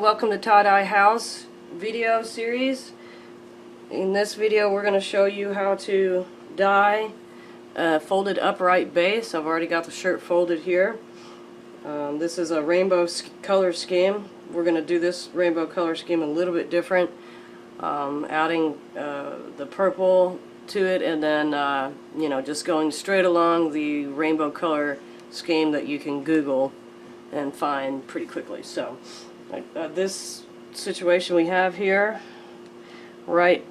Welcome to Tie-Dye House video series. In this video we're going to show you how to dye a folded upright base. I've already got the shirt folded here. This is a rainbow color scheme. We're going to do this rainbow color scheme a little bit different, adding the purple to it, and then just going straight along the rainbow color scheme that you can Google and find pretty quickly. So this situation we have here, right,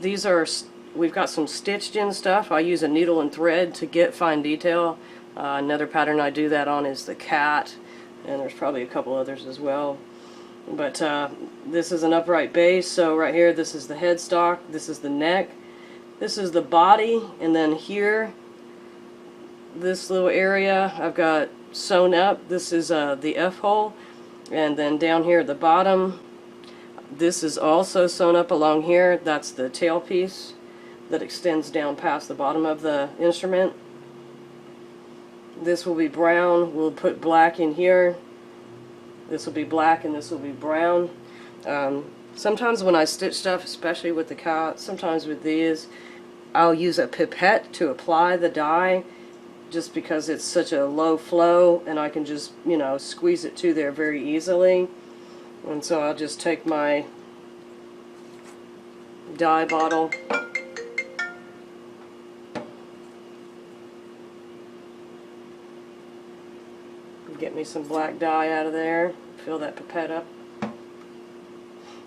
we've got some stitched in stuff. I use a needle and thread to get fine detail. Another pattern I do that on is the cat, and there's probably a couple others as well. But this is an upright base, so right here this is the headstock, this is the neck, this is the body, and then here, this little area I've got sewn up. This is the F-hole, and then down here at the bottom, this is also sewn up along here. That's the tail piece that extends down past the bottom of the instrument. This will be brown. We'll put black in here. This will be black and this will be brown. Sometimes when I stitch stuff, especially with the cat, sometimes with these, I'll use a pipette to apply the dye, just because it's such a low flow and I can just, squeeze it to there very easily. And so I'll just take my dye bottle, get me some black dye out of there, fill that pipette up.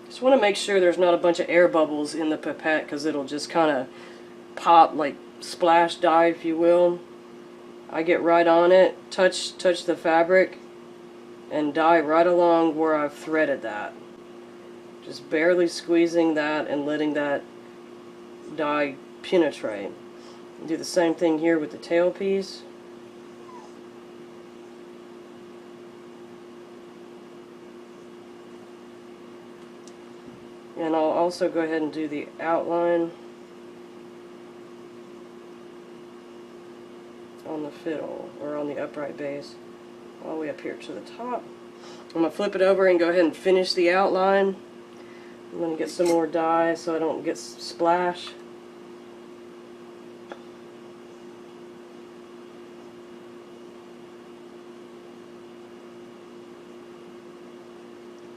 Just want to make sure there's not a bunch of air bubbles in the pipette, because it'll just kind of pop, like splash dye, if you will. I get right on it, touch the fabric, and dye right along where I've threaded that. Just barely squeezing that and letting that dye penetrate. Do the same thing here with the tail piece. And I'll also go ahead and do the outline on the fiddle, or on the upright base, all the way up here to the top. I'm going to flip it over and go ahead and finish the outline. I'm going to get some more dye so I don't get splash.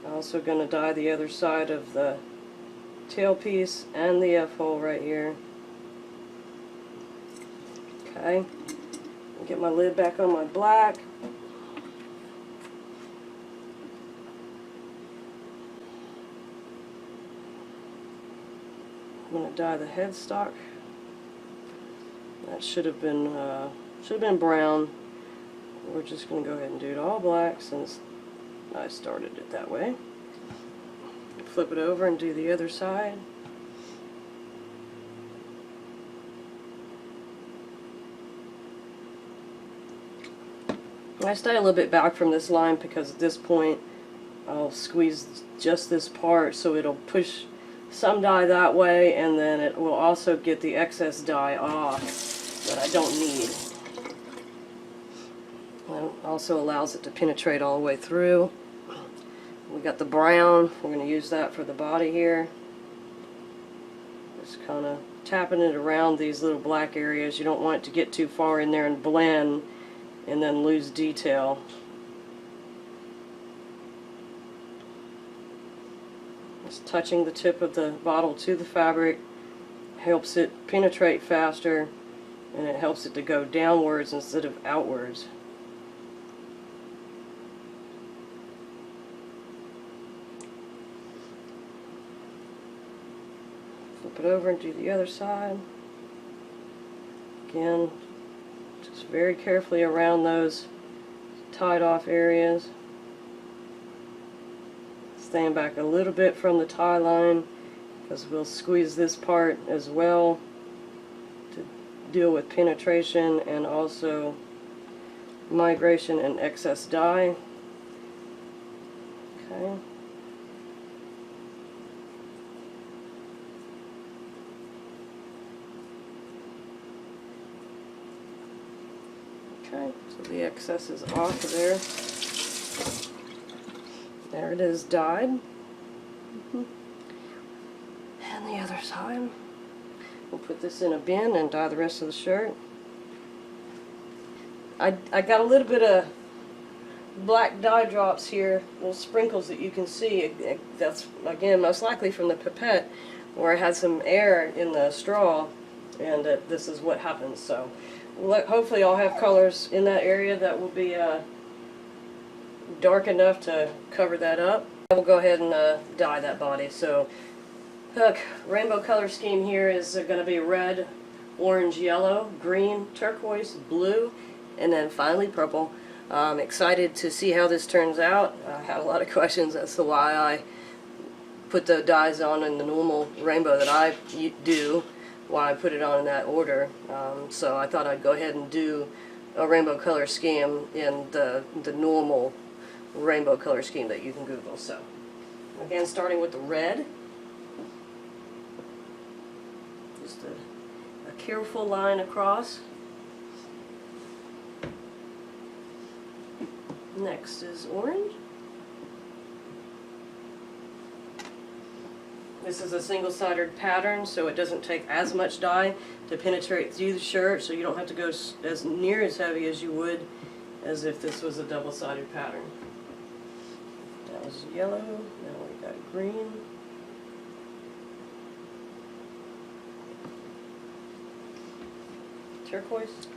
I'm also going to dye the other side of the tail piece and the F-hole right here. Okay. Get my lid back on my black. I'm going to dye the headstock. That should have been brown. We're just going to go ahead and do it all black since I started it that way. Flip it over and do the other side. I stay a little bit back from this line because at this point I'll squeeze just this part, so it'll push some dye that way, and then it will also get the excess dye off that I don't need. And it also allows it to penetrate all the way through. We got the brown. We're going to use that for the body here. Just kind of tapping it around these little black areas. You don't want it to get too far in there and blend and then lose detail. Just touching the tip of the bottle to the fabric helps it penetrate faster, and it helps it to go downwards instead of outwards. Flip it over and do the other side. Again, just very carefully around those tied off areas. Staying back a little bit from the tie line, because we'll squeeze this part as well to deal with penetration and also migration and excess dye. Okay. Okay, so the excess is off of there. There it is, dyed. And the other side. We'll put this in a bin and dye the rest of the shirt. I got a little bit of black dye drops here, little sprinkles that you can see. That's, again, most likely from the pipette where I had some air in the straw, and this is what happens. So hopefully I'll have colors in that area that will be dark enough to cover that up. I will go ahead and dye that body. So the rainbow color scheme here is going to be red, orange, yellow, green, turquoise, blue, and then finally purple. I'm excited to see how this turns out. I had a lot of questions as to why I put the dyes on in the normal rainbow that I do, why I put it on in that order. So I thought I'd go ahead and do a rainbow color scheme in the normal rainbow color scheme that you can Google. So again, starting with the red. Just a careful line across. Next is orange. This is a single-sided pattern, so it doesn't take as much dye to penetrate through the shirt, so you don't have to go as near as heavy as you would as if this was a double-sided pattern. That was yellow, now we got green. Turquoise.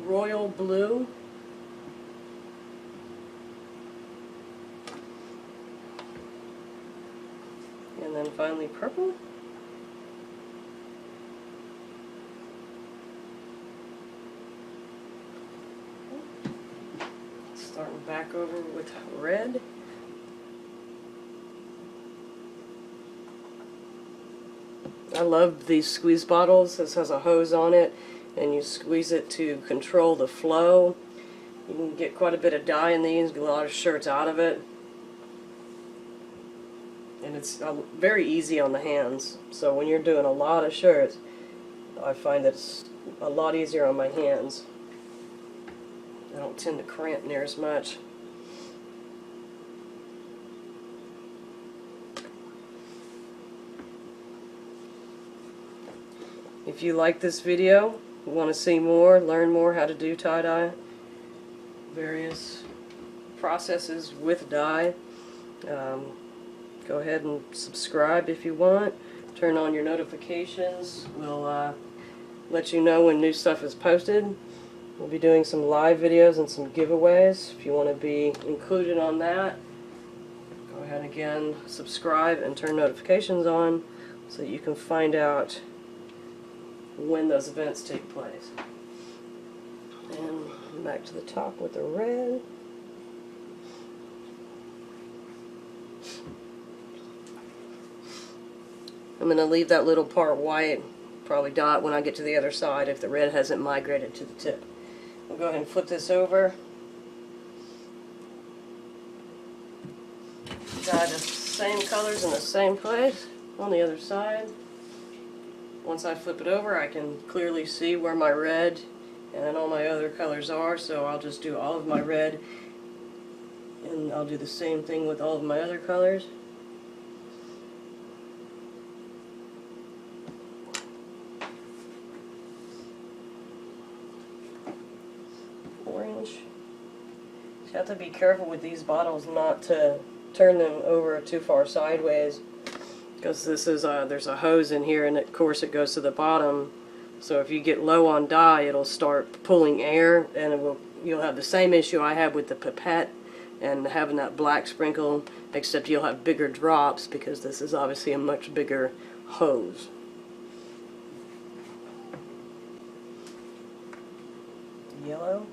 Royal blue. And then finally purple. Starting back over with red. I love these squeeze bottles. This has a hose on it, and you squeeze it to control the flow. You can get quite a bit of dye in these, get a lot of shirts out of it. And it's very easy on the hands. So when you're doing a lot of shirts, I find that it's a lot easier on my hands. I don't tend to cramp near as much. If you like this video, you want to see more, learn more how to do tie-dye, various processes with dye, go ahead and subscribe if you want. Turn on your notifications. We'll let you know when new stuff is posted. We'll be doing some live videos and some giveaways. If you want to be included on that, go ahead and again subscribe and turn notifications on so that you can find out when those events take place. And back to the top with the red. I'm going to leave that little part white, probably dye it when I get to the other side if the red hasn't migrated to the tip. We'll go ahead and flip this over. Dye the same colors in the same place on the other side. Once I flip it over, I can clearly see where my red and all my other colors are, so I'll just do all of my red, and I'll do the same thing with all of my other colors. Orange. You have to be careful with these bottles not to turn them over too far sideways, because this is there's a hose in here, and of course it goes to the bottom. So if you get low on dye, it'll start pulling air, and you'll have the same issue I had with the pipette and having that black sprinkle, except you'll have bigger drops because this is obviously a much bigger hose. Yellow.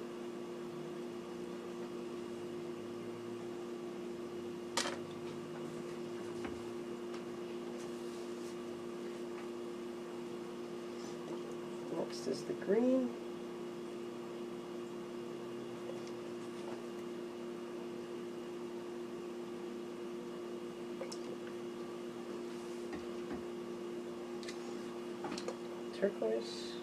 Next is the green. Turquoise.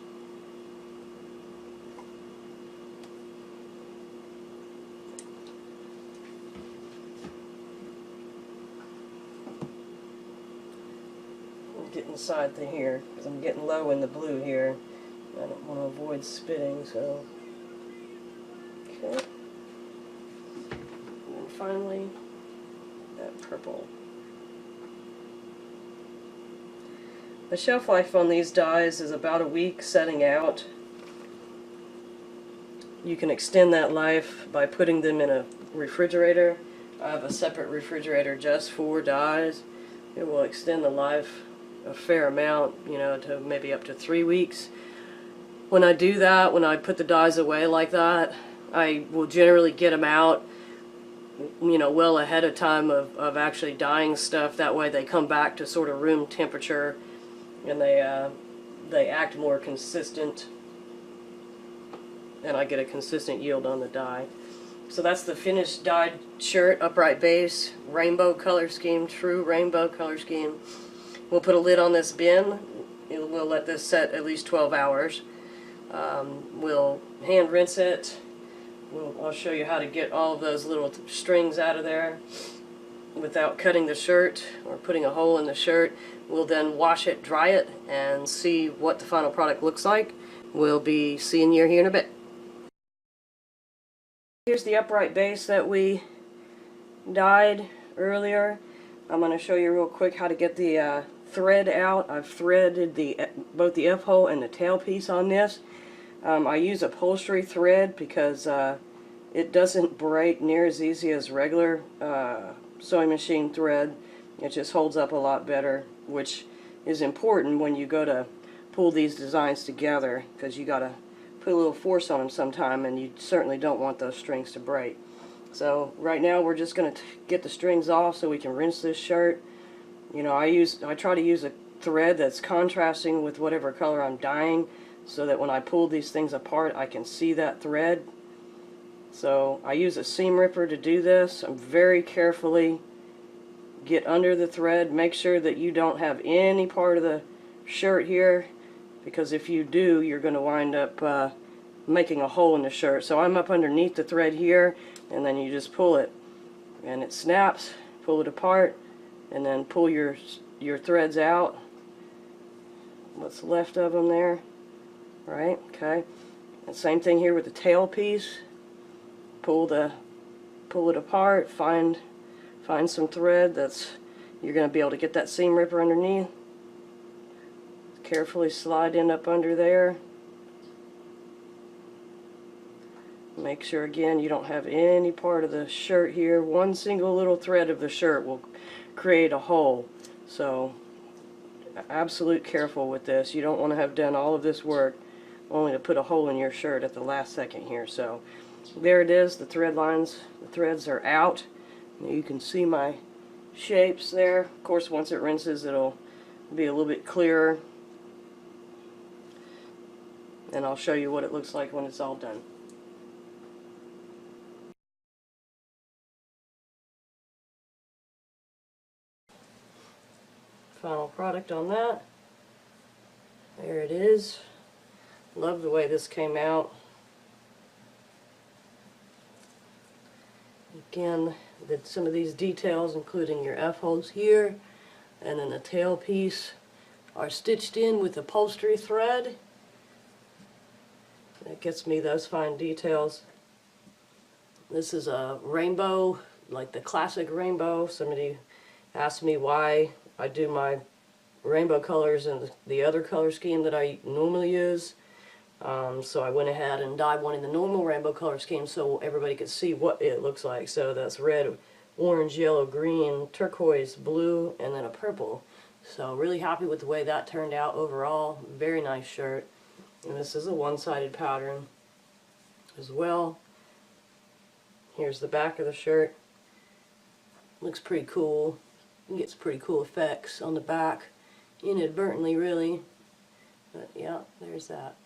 get inside the here, because I'm getting low in the blue here. I don't want to avoid spitting, so. Okay. And then finally, that purple. The shelf life on these dyes is about a week setting out. You can extend that life by putting them in a refrigerator. I have a separate refrigerator just for dyes. It will extend the life a fair amount, you know, to maybe up to 3 weeks. When I do that, when I put the dyes away like that, I will generally get them out, you know, well ahead of time of actually dyeing stuff. That way they come back to sort of room temperature, and they act more consistent, and I get a consistent yield on the dye. So that's the finished dyed shirt, upright base, rainbow color scheme, true rainbow color scheme. We'll put a lid on this bin. We'll let this set at least 12 hours. We'll hand rinse it. I'll show you how to get all of those little strings out of there without cutting the shirt or putting a hole in the shirt. We'll then wash it, dry it, and see what the final product looks like. We'll be seeing you here in a bit. Here's the upright base that we dyed earlier. I'm going to show you real quick how to get the thread out. I've threaded both the F-hole and the tail piece on this. I use upholstery thread because it doesn't break near as easy as regular sewing machine thread. It just holds up a lot better, which is important when you go to pull these designs together, because you got to put a little force on them sometime, and you certainly don't want those strings to break. So right now we're just going to get the strings off so we can rinse this shirt. You know, I try to use a thread that's contrasting with whatever color I'm dyeing, so that when I pull these things apart I can see that thread. So I use a seam ripper to do this. I'm very carefully get under the thread, make sure that you don't have any part of the shirt here, because if you do, you're going to wind up making a hole in the shirt. So I'm up underneath the thread here, and then you just pull it, and it snaps. Pull it apart, and then pull your threads out. What's left of them there, right? Okay. And same thing here with the tail piece. Pull it apart. Find some thread that's you're going to be able to get that seam ripper underneath. Carefully slide in up under there. Make sure again you don't have any part of the shirt here. One single little thread of the shirt will create a hole. So absolute careful with this. You don't want to have done all of this work only to put a hole in your shirt at the last second here. So there it is, the thread lines, the threads are out. You can see my shapes there. Of course, once it rinses, it'll be a little bit clearer, and I'll show you what it looks like when it's all done. Final product on that. There it is. Love the way this came out. Again, some of these details, including your F-holes here, and then the tail piece, are stitched in with upholstery thread. That gets me those fine details. This is a rainbow, like the classic rainbow. Somebody asked me why I do my rainbow colors and the other color scheme that I normally use. So I went ahead and dyed one in the normal rainbow color scheme so everybody could see what it looks like. So that's red, orange, yellow, green, turquoise, blue, and then a purple. So really happy with the way that turned out overall. Very nice shirt. And this is a one-sided pattern as well. Here's the back of the shirt. Looks pretty cool. You get some pretty cool effects on the back, inadvertently really. But yeah, there's that.